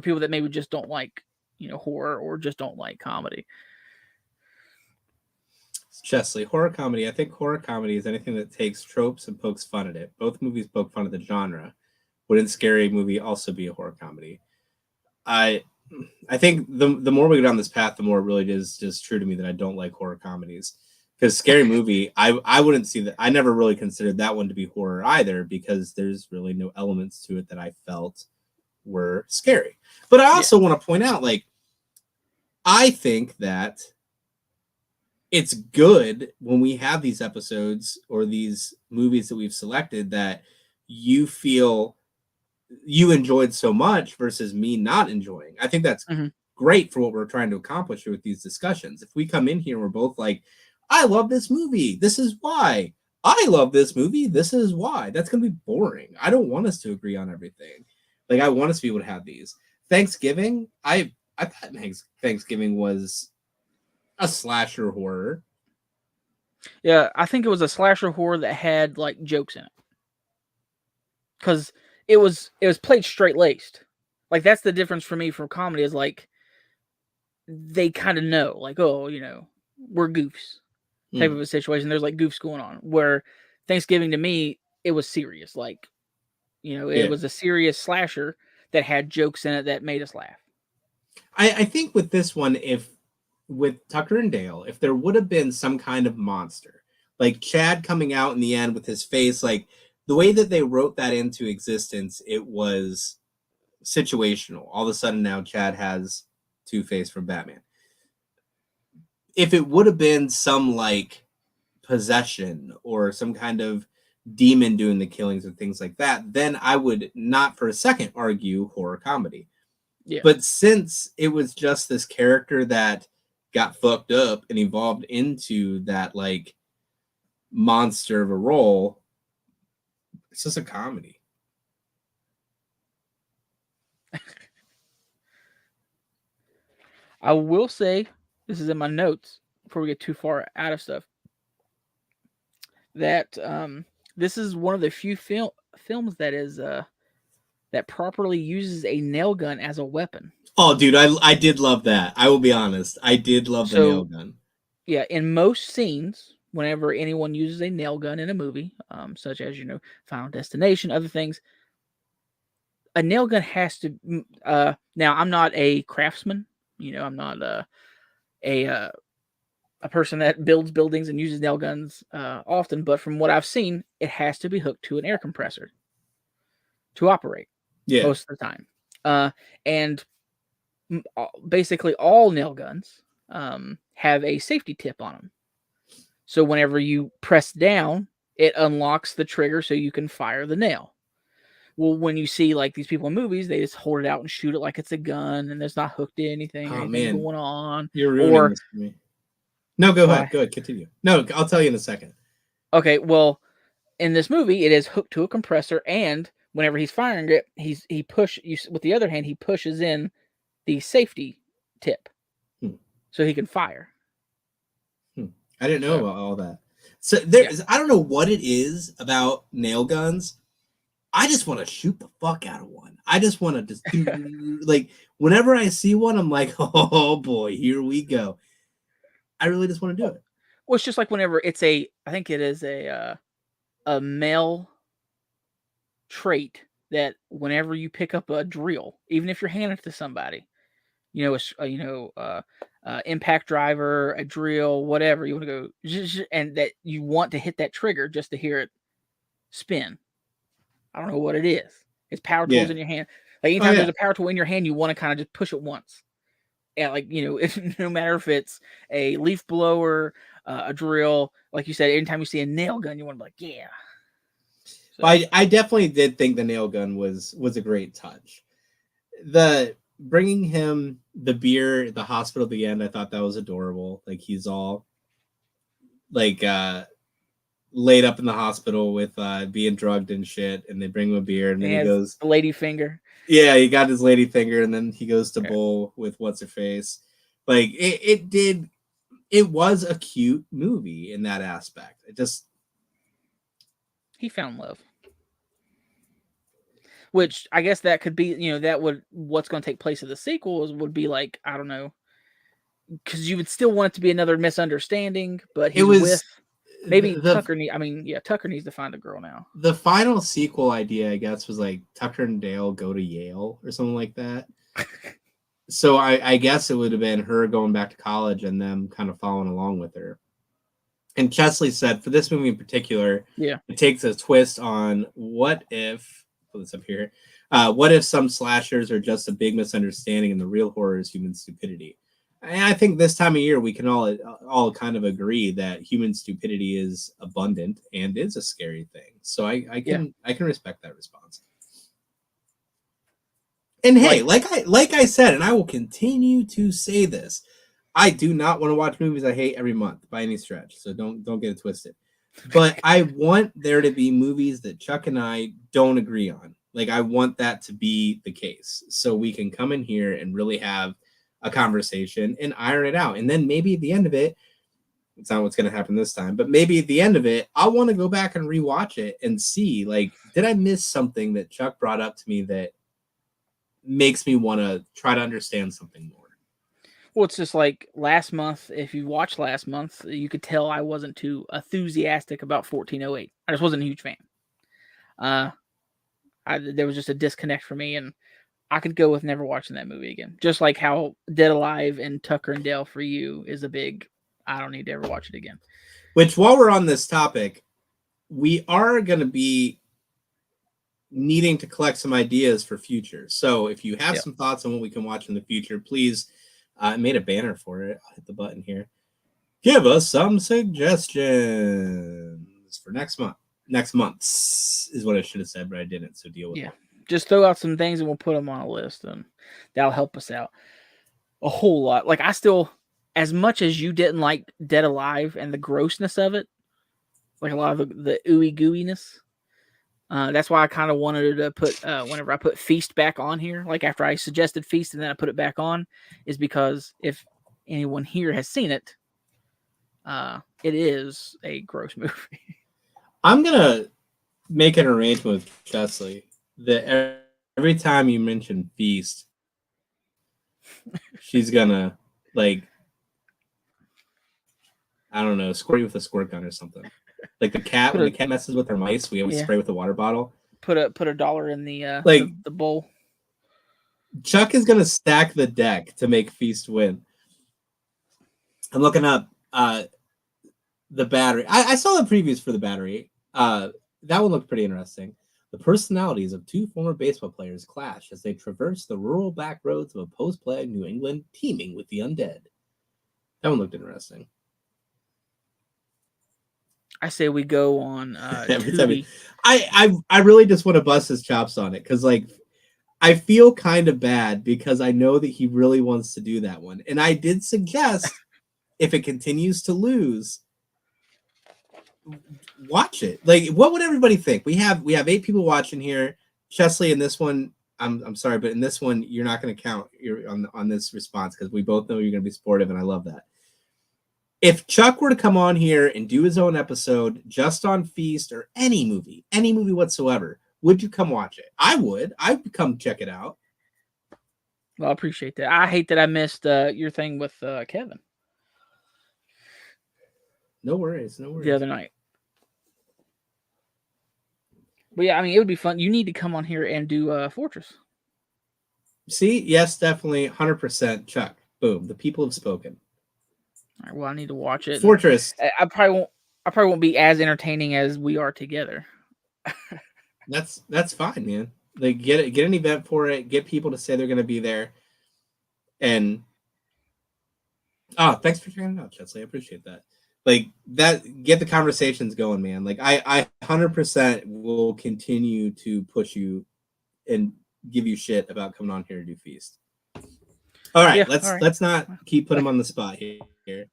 people that maybe just don't like horror or just don't like comedy?
Chesley, horror comedy. I think horror comedy is anything that takes tropes and pokes fun at it. Both movies poke fun at the genre. Wouldn't Scary Movie also be a horror comedy? I think the more we go down this path, the more it really is just true to me that I don't like horror comedies. Because Scary Movie, I wouldn't see that. I never really considered that one to be horror either, because there's really no elements to it that I felt were scary. But I also want to point out, like, I think that it's good when we have these episodes or these movies that we've selected that you feel you enjoyed so much versus me not enjoying. I think that's great for what we're trying to accomplish with these discussions. If we come in here and we're both like, I love this movie, this is why. I love this movie, this is why. That's going to be boring. I don't want us to agree on everything. Like, I want us to be able to have these. Thanksgiving, I thought Thanksgiving was a slasher horror.
Yeah, I think it was a slasher horror that had like jokes in it. Because it was played straight laced. Like, that's the difference for me from comedy, is like they kind of know, like, oh, you know, we're goofs type of a situation. There's like goofs going on. Where Thanksgiving, to me, it was serious. Like, you know, it was a serious slasher that had jokes in it that made us laugh.
I think with this one, with Tucker and Dale, if there would have been some kind of monster, like Chad coming out in the end with his face, like the way that they wrote that into existence, it was situational. All of a sudden now Chad has Two-Face from Batman. If it would have been some like possession or some kind of demon doing the killings and things like that, then I would not for a second argue horror comedy. Yeah. But since it was just this character that got fucked up and evolved into that like monster of a role, it's just a comedy.
I will say, this is in my notes before we get too far out of stuff, that this is one of the few films that is that properly uses a nail gun as a weapon.
Oh, dude, I did love that. I will be honest. I did love the nail gun.
Yeah, in most scenes, whenever anyone uses a nail gun in a movie, such as, you know, Final Destination, other things, a nail gun has to... now, I'm not a craftsman. You know, I'm not a person that builds buildings and uses nail guns often, but from what I've seen, it has to be hooked to an air compressor to operate most of the time. And basically all nail guns have a safety tip on them. So whenever you press down, it unlocks the trigger so you can fire the nail. Well, when you see like these people in movies, they just hold it out and shoot it like it's a gun, and it's not hooked to anything, anything going on.
You're ruining this for me. No, go ahead. Go ahead. Continue. No, I'll tell you in a second.
Okay, well, in this movie, it is hooked to a compressor, and whenever he's firing it, with the other hand, he pushes in the safety tip so he can fire.
I didn't know about all that. So I don't know what it is about nail guns. I just want to shoot the fuck out of one. I just want to just like whenever I see one, I'm like, oh boy, here we go. I really just want to do it.
Well, it's just like whenever I think it is a male trait that whenever you pick up a drill, even if you're handing it to somebody, you know, impact driver, a drill, whatever, you want to go, and that you want to hit that trigger just to hear it spin. I don't know what it is. It's power tools in your hand. Like anytime there's a power tool in your hand, you want to kind of just push it once. And like, you know, no matter if it's a leaf blower, a drill, like you said, anytime you see a nail gun, you want to be like, yeah.
So, I definitely did think the nail gun was a great touch. The bringing him the beer at the hospital at the end, I thought that was adorable. Like he's all like laid up in the hospital with being drugged and shit, and they bring him a beer, and then he goes
the lady finger.
Yeah, he got his lady finger, and then he goes to bowl with what's her face. Like it was a cute movie in that aspect.
He found love, which I guess that could be, you know, what's going to take place in the sequel would be like, I don't know, because you would still want it to be another misunderstanding, but maybe Tucker needs to find a girl now.
The final sequel idea, I guess, was like Tucker and Dale go to Yale or something like that. So I guess it would have been her going back to college and them kind of following along with her. And Chesley said for this movie in particular, it takes a twist on what if pull this up here. What if some slashers are just a big misunderstanding and the real horror is human stupidity? And I think this time of year we can all kind of agree that human stupidity is abundant and is a scary thing. So I can respect that response. And hey, like I said, and I will continue to say this, I do not want to watch movies I hate every month by any stretch. So don't get it twisted. But I want there to be movies that Chuck and I don't agree on. Like I want that to be the case, so we can come in here and really have a conversation and iron it out. And then maybe at the end of it, it's not what's going to happen this time, but maybe at the end of it, I want to go back and rewatch it and see, like, did I miss something that Chuck brought up to me that makes me want to try to understand something more?
Well, it's just like last month. If you watched last month, you could tell I wasn't too enthusiastic about 1408. I just wasn't a huge fan. There was just a disconnect for me, and I could go with never watching that movie again. Just like how Dead Alive and Tucker and Dale for you is a big, I don't need to ever watch it again.
Which, while we're on this topic, we are going to be needing to collect some ideas for future. So if you have some thoughts on what we can watch in the future, please, I made a banner for it. I'll hit the button here. Give us some suggestions for next month. Next month is what I should have said, but I didn't. So deal with it.
Just throw out some things and we'll put them on a list, and that'll help us out a whole lot. Like I still, as much as you didn't like Dead Alive and the grossness of it, like a lot of the ooey gooiness, that's why I kind of wanted to put, whenever I put Feast back on here, like after I suggested Feast and then I put it back on, is because if anyone here has seen it, it is a gross movie.
I'm going to make an arrangement with Chesley that every time you mention Feast, she's gonna, like, I don't know, squirt you with a squirt gun or something. Like the cat, when the cat messes with her mice, we always spray with a water bottle.
Put a $1 in the the bowl.
Chuck is gonna stack the deck to make Feast win. I'm looking up the battery. I saw the previews for the battery. That one looked pretty interesting. The personalities of two former baseball players clash as they traverse the rural back roads of a post-plague New England teeming with the undead. That one looked interesting.
I say we go on
Tubi. I really just want to bust his chops on it because, like, I feel kind of bad because I know that he really wants to do that one. And I did suggest if it continues to lose, watch it. Like, what would everybody think? We have 8 people watching here. Chesley, in this one, I'm sorry, but in this one, you're not going to count on this response because we both know you're going to be sportive, and I love that. If Chuck were to come on here and do his own episode just on Feast or any movie whatsoever, would you come watch it? I would. I'd come check it out.
Well, I appreciate that. I hate that I missed your thing with Kevin.
No worries.
The other night. But yeah, I mean, it would be fun. You need to come on here and do Fortress.
See? Yes, definitely. 100%. Chuck. Boom. The people have spoken.
All right, well, I need to watch it.
Fortress.
I probably won't be as entertaining as we are together.
That's fine, man. Like, get an event for it. Get people to say they're going to be there. And thanks for checking it out, Chesley. I appreciate that. Like, that, get the conversations going, man. Like, I 100% will continue to push you and give you shit about coming on here to do Feast. All right, let's not keep putting him on the spot here.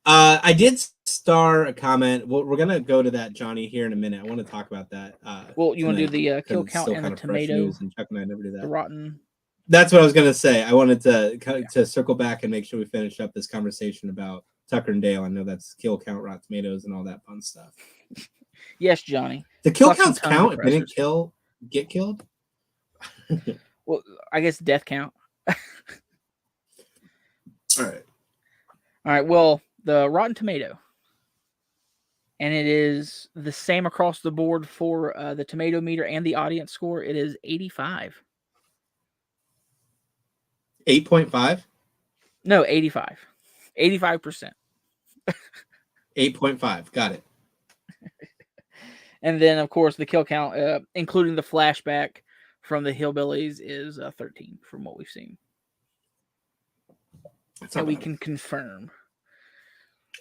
I did star a comment. Well, we're gonna go to that, Johnny, here in a minute. I want to talk about that.
Well, you want to do the kill count and the tomato?
And Chuck and I never do that.
The rotten.
That's what I was gonna say. I wanted to circle back and make sure we finish up this conversation about Tucker and Dale. I know that's kill count, rotten tomatoes, and all that fun stuff.
Yes, Johnny.
The kill counts count if they didn't get killed.
Well, I guess death count.
All
right. Well, the Rotten Tomato, and it is the same across the board for the tomato meter and the audience score. It is 85.
8.5?
No, 85. 85%.
8.5. Got it.
And then, of course, the kill count, including the flashback from the hillbillies, is 13 from what we've seen.
That's
That
not
we
bad.
can confirm.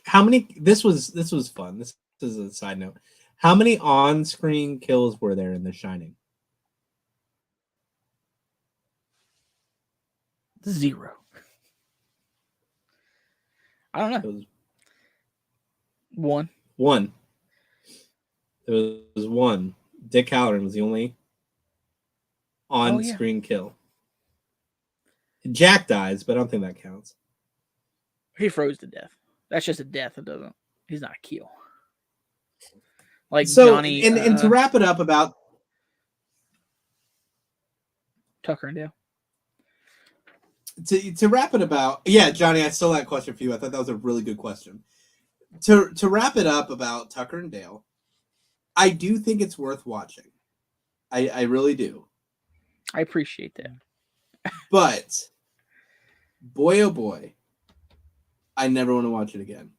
How many? This was fun. This is a side note. How many on-screen kills were there in The Shining?
0. I don't know.
It was
1.
one. There was one. Dick Halloran was the only on-screen kill. Jack dies, but I don't think that counts.
He froze to death. That's just a death. It doesn't. He's not a kill. Like
So,
Johnny.
and to wrap it up about
Tucker and Dale.
To wrap it about, yeah, Johnny, I stole that question for you. I thought that was a really good question. To wrap it up about Tucker and Dale, I do think it's worth watching. I really do.
I appreciate that.
But boy, oh boy, I never want to watch it again.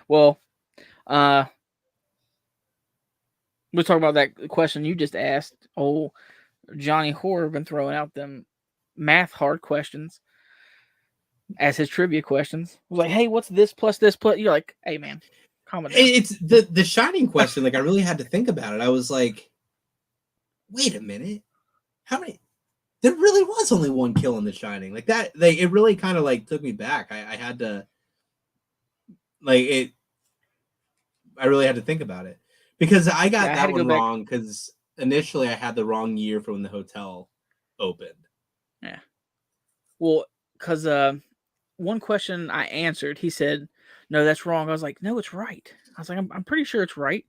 Well, we'll talk about that question you just asked. Oh, Johnny Horror been throwing out them math hard questions as his trivia questions. I was like, hey, what's this plus this plus? You're like, hey, man, calm it down.
It's the Shining question. Like, I really had to think about it. I was like, wait a minute, how many? There really was only one kill in The Shining. Like that, it really kind of like took me back. I had to, like it. I really had to think about it because I got that one wrong because initially I had the wrong year for when the hotel opened.
Yeah. Well, because one question I answered, he said, no, that's wrong. I was like, no, it's right. I was like, I'm pretty sure it's right.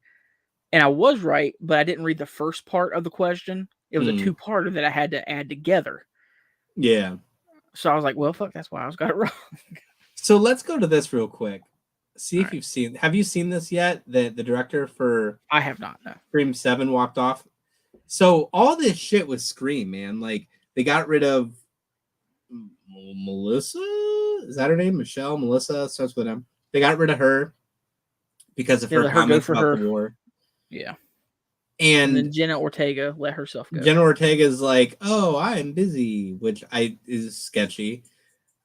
And I was right, but I didn't read the first part of the question. It was a 2-parter that I had to add together.
Yeah.
So I was like, well, fuck, that's why I got it wrong.
So let's go to this real quick. See if you've seen. Have you seen this yet? The director for
I have not. No.
Scream 7 walked off. So all this shit was Scream, man. Like they got rid of Melissa. Is that her name? Michelle, Melissa starts with M. They got rid of her because of her comments about the war.
Yeah.
And
then Jenna Ortega let herself go.
Jenna Ortega is like, "Oh, I'm busy," which is sketchy.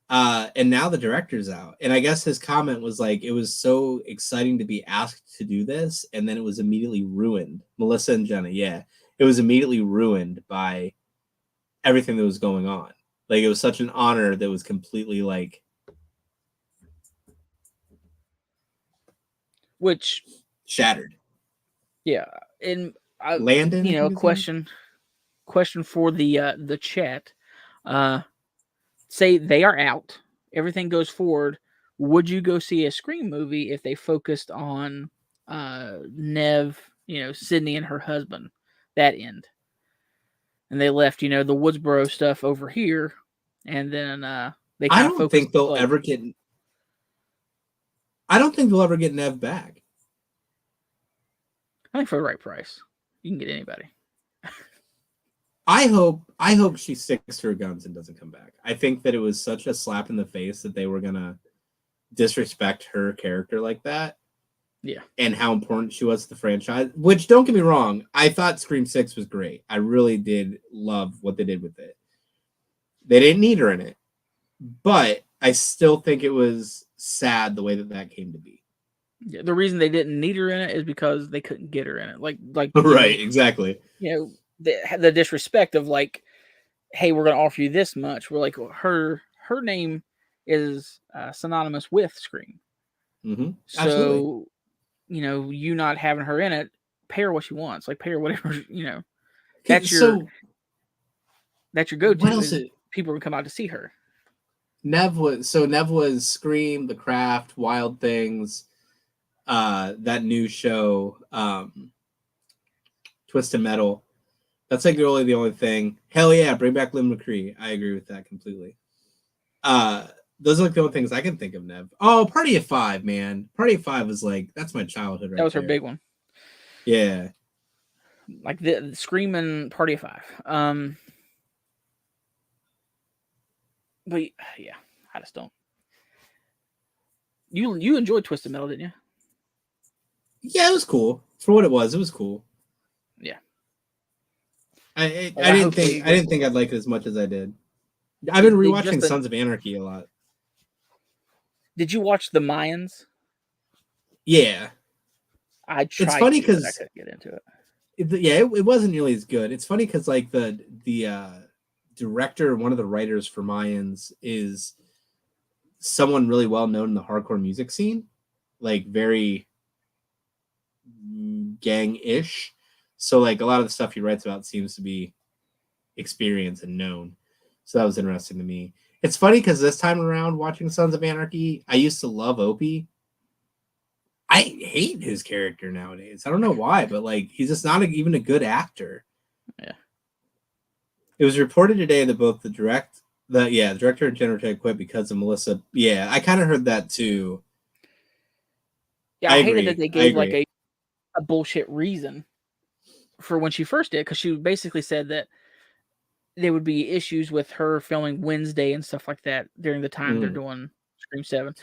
And now the director's out, and I guess his comment was like, "It was so exciting to be asked to do this, and then it was immediately ruined." Melissa and Jenna, yeah, it was immediately ruined by everything that was going on. Like it was such an honor that was completely like,
which
shattered.
Yeah, and
Landon,
question for the chat. Say they are out, everything goes forward. Would you go see a Scream movie if they focused on Nev, Sydney and her husband, that end, and they left the Woodsboro stuff over here, and then they kind of focused.
I don't think they'll ever get Nev back.
I think for the right price, you can get anybody.
I hope she sticks to her guns and doesn't come back. I think that it was such a slap in the face that they were gonna disrespect her character like that.
Yeah.
And how important she was to the franchise. Which, don't get me wrong, I thought Scream 6 was great. I really did love what they did with it. They didn't need her in it. But I still think it was sad the way that came to be.
Yeah, the reason they didn't need her in it is because they couldn't get her in it. Like
right, exactly.
The disrespect of like, hey, we're going to offer you this much. We're like, well, her name is synonymous with Scream.
Mm-hmm.
So,
absolutely.
You not having her in it, pay her what she wants. Like, pay her whatever, That's your go-to.
What else?
People would come out to see her.
Nev was Scream, The Craft, Wild Things, that new show, Twisted Metal. That's like really the only thing. Hell yeah, bring back Lynn McCree. I agree with that completely. Those are like the only things I can think of, Nev. Oh, Party of Five, man. Party of Five was like, that's my childhood right there.
That was her big one.
Yeah.
Like the Screaming Party of Five. But yeah, I just don't. You enjoyed Twisted Metal, didn't you?
Yeah, it was cool for what it was. It was cool.
Yeah.
I
Like, I hope
didn't think I'd like it as much as I did. I've been rewatching Sons of Anarchy a lot.
Did you watch the Mayans?
Yeah,
I tried.
It's funny
to, but I
because
couldn't get into it.
it wasn't nearly as good. It's funny because like the director, one of the writers for Mayans, is someone really well known in the hardcore music scene, like very gang-ish. So like a lot of the stuff he writes about seems to be experienced and known. So that was interesting to me. It's funny because this time around watching Sons of Anarchy, I used to love Opie. I hate his character nowadays. I don't know why, but like he's just not even a good actor.
Yeah.
It was reported today that both the director and Jennifer quit because of Melissa. Yeah, I kind of heard that too.
Yeah, I hated that they gave like a bullshit reason for when she first did, because she basically said that there would be issues with her filming Wednesday and stuff like that during the time they're doing Scream 7.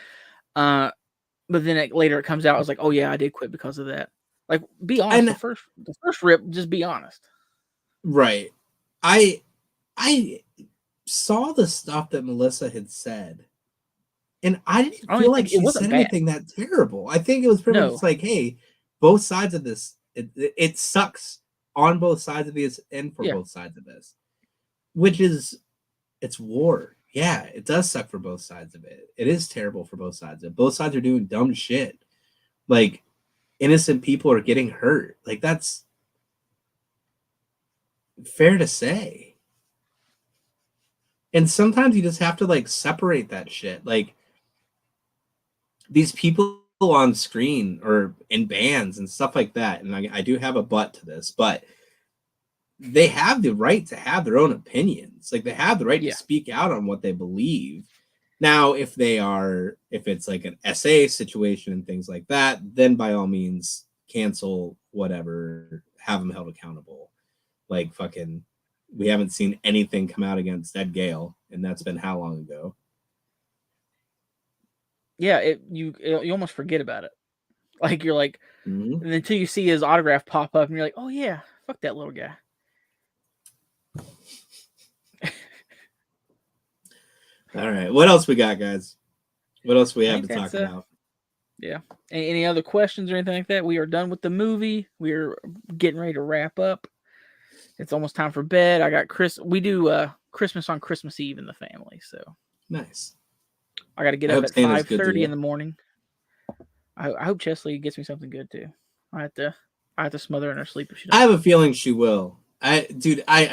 But then later it comes out, I was like, oh yeah, I did quit because of that. Like, be honest. The first rip, just be honest.
Right. I saw the stuff that Melissa had said, and I didn't feel like she said anything that terrible. I think it was pretty much like, hey, both sides of this, it sucks on both sides of this and for both sides of this, which is, it's war. Yeah, it does suck for both sides of it. It is terrible for both sides of it. Both sides are doing dumb shit. Like, innocent people are getting hurt. Like, that's fair to say. And sometimes you just have to, like, separate that shit. Like, these people on screen or in bands and stuff like that, and I do have a butt to this, but they have the right to have their own opinions. Like, they have the right to speak out on what they believe. Now, if it's like an SA situation and things like that, then by all means cancel whatever, have them held accountable. Like, fucking, we haven't seen anything come out against Ed Gale, and that's been how long ago?
Yeah, you almost forget about it. Like, you're like, and until you see his autograph pop up, and you're like, oh yeah, fuck that little guy.
All right, what else we got, guys? What else we have to talk about?
Yeah. Any other questions or anything like that? We are done with the movie. We're getting ready to wrap up. It's almost time for bed. I got we do Christmas on Christmas Eve in the family, so
nice.
I got to get up at 5:30 in the morning. I hope Chesley gets me something good too. I have to smother in her sleep if she doesn't.
I have a feeling she will. I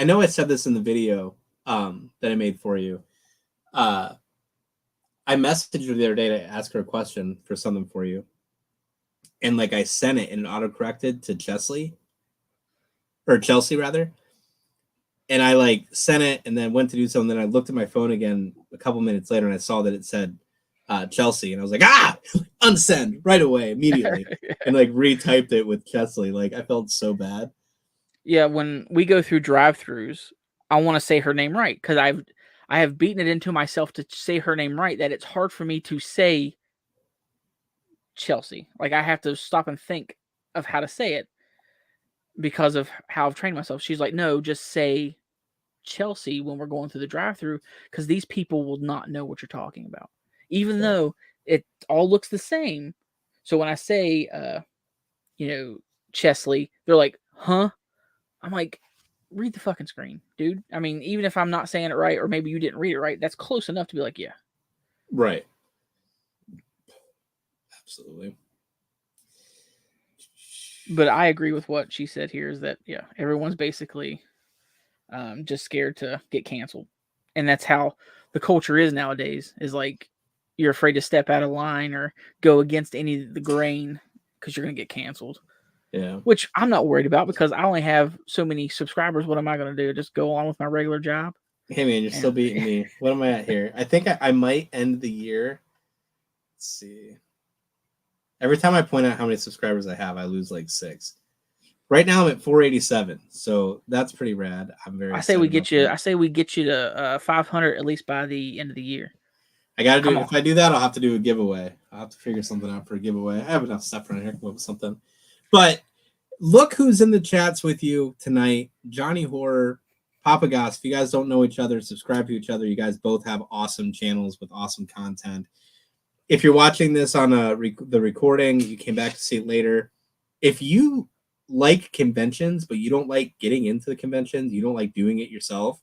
know I said this in the video that I made for you. I messaged her the other day to ask her a question for something for you. And like I sent it and it autocorrected to Chelsea rather. And I like sent it and then went to do something. Then I looked at my phone again a couple minutes later and I saw that it said Chelsea. And I was like, unsend right away, immediately. And like retyped it with Chesley. Like, I felt so bad.
Yeah, when we go through drive-thrus, I want to say her name right because I have beaten it into myself to say her name right that it's hard for me to say Chelsea. Like, I have to stop and think of how to say it because of how I've trained myself. She's like, no, just say Chelsea when we're going through the drive-thru because these people will not know what you're talking about, even though it all looks the same. So when I say, Chesley, they're like, huh? I'm like, read the fucking screen, dude. I mean, even if I'm not saying it right, or maybe you didn't read it right, that's close enough to be like, yeah.
Right. Absolutely.
But I agree with what she said here is that, yeah, everyone's basically just scared to get canceled. And that's how the culture is nowadays, is like, you're afraid to step out of line or go against any of the grain because you're going to get canceled.
Yeah.
Which I'm not worried about because I only have so many subscribers. What am I going to do? Just go on with my regular job?
Hey, man, you're still beating me. What am I at here? I think I might end the year. Let's see. Every time I point out how many subscribers I have, I lose like 6. Right now, I'm at 487, so that's pretty rad. I'm very.
I say we get you to 500 at least by the end of the year.
I gotta do.
Come on.
If I do that, I'll have to do a giveaway. I'll have to figure something out for a giveaway. I have enough stuff around here to come up with something. But look who's in the chats with you tonight. Johnny Horror, Papa Goss. If you guys don't know each other, subscribe to each other. You guys both have awesome channels with awesome content. If you're watching this on the recording, you came back to see it later. If you like conventions, but you don't like getting into the conventions, you don't like doing it yourself,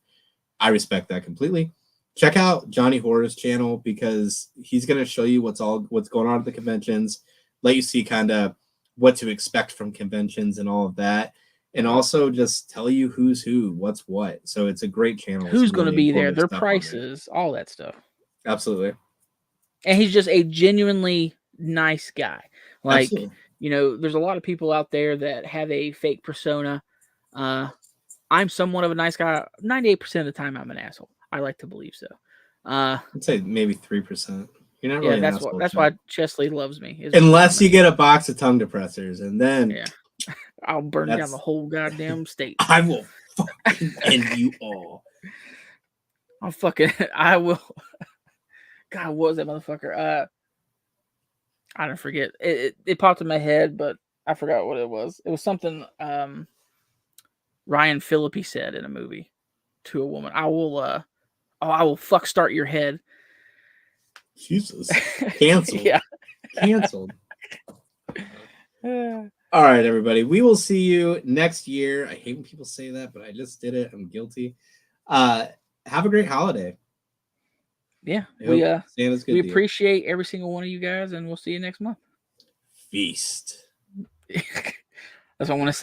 I respect that completely. Check out Johnny Horror's channel because he's going to show you what's going on at the conventions, let you see kind of what to expect from conventions and all of that, and also just tell you who's who, what's what. So it's a great channel.
Who's going to
Really
be there,
informative
their
stuff on there.
prices, all that stuff.
Absolutely.
And he's just a genuinely nice guy. Like,
Absolutely.
you know, there's a lot of people out there that have a fake persona. I'm somewhat of a nice guy. 98% of the time, I'm an asshole. I like to believe so.
I'd say maybe 3%. You're not really
Yeah,
an
that's
asshole,
why Chesley loves me. is
unless you get a box of tongue depressors, and then
yeah, I'll burn down the whole goddamn state.
I will fucking end you all.
I will. God, what was that motherfucker? I don't forget. It popped in my head, but I forgot what it was. It was something Ryan Phillippe said in a movie to a woman. I will fuck start your head.
Jesus. Canceled.
Yeah.
Canceled. All right, everybody. We will see you next year. I hate when people say that, but I just did it. I'm guilty. Have a great holiday.
Yeah.
Santa's good
we
deal.
appreciate every single one of you guys, and we'll see you next month.
Feast.
That's what I want to say.